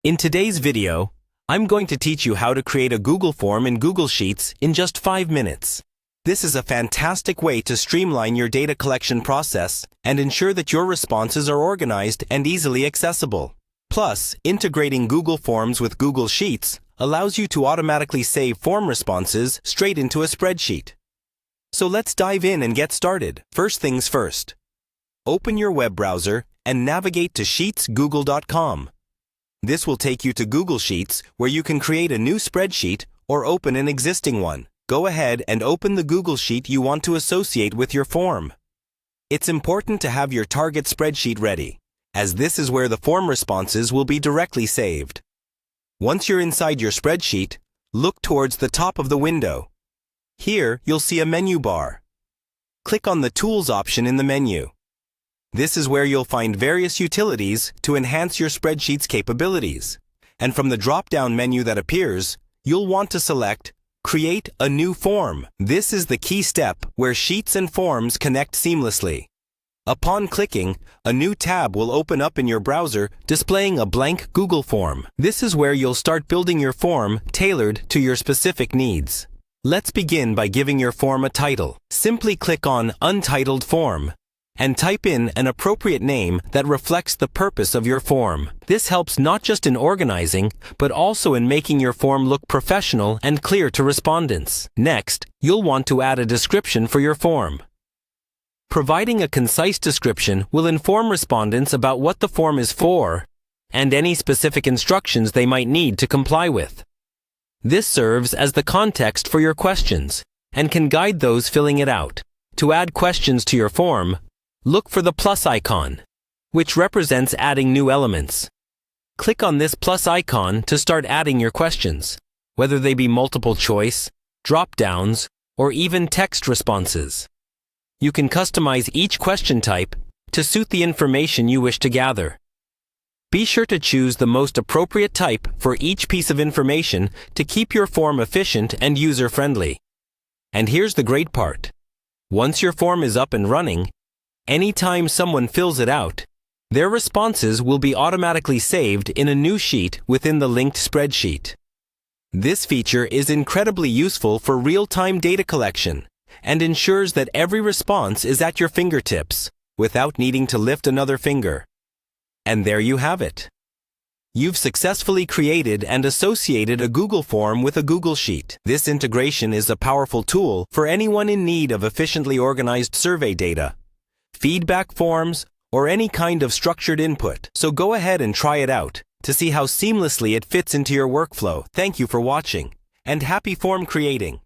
In today's video, I'm going to teach you how to create a Google form in Google Sheets in just 5 minutes. This is a fantastic way to streamline your data collection process and ensure that your responses are organized and easily accessible. Plus, integrating Google Forms with Google Sheets allows you to automatically save form responses straight into a spreadsheet. So let's dive in and get started. First things first. Open your web browser and navigate to sheetsgoogle.com. This will take you to Google Sheets, where you can create a new spreadsheet or open an existing one. Go ahead and open the Google Sheet you want to associate with your form. It's important to have your target spreadsheet ready, as this is where the form responses will be directly saved. Once you're inside your spreadsheet, look towards the top of the window. Here, you'll see a menu bar. Click on the Tools option in the menu. This is where you'll find various utilities to enhance your spreadsheet's capabilities. And from the drop-down menu that appears, you'll want to select Create a New Form. This is the key step where sheets and forms connect seamlessly. Upon clicking, a new tab will open up in your browser displaying a blank Google form. This is where you'll start building your form tailored to your specific needs. Let's begin by giving your form a title. Simply click on Untitled Form and type in an appropriate name that reflects the purpose of your form. This helps not just in organizing, but also in making your form look professional and clear to respondents. Next, you'll want to add a description for your form. Providing a concise description will inform respondents about what the form is for and any specific instructions they might need to comply with. This serves as the context for your questions and can guide those filling it out. To add questions to your form, look for the plus icon, which represents adding new elements. Click on this plus icon to start adding your questions, whether they be multiple choice, drop-downs, or even text responses. You can customize each question type to suit the information you wish to gather. Be sure to choose the most appropriate type for each piece of information to keep your form efficient and user-friendly. And here's the great part. Once your form is up and running, anytime someone fills it out, their responses will be automatically saved in a new sheet within the linked spreadsheet. This feature is incredibly useful for real-time data collection and ensures that every response is at your fingertips without needing to lift another finger. And there you have it. You've successfully created and associated a Google form with a Google Sheet. This integration is a powerful tool for anyone in need of efficiently organized survey data, feedback forms, or any kind of structured input. So go ahead and try it out to see how seamlessly it fits into your workflow. Thank you for watching, and happy form creating.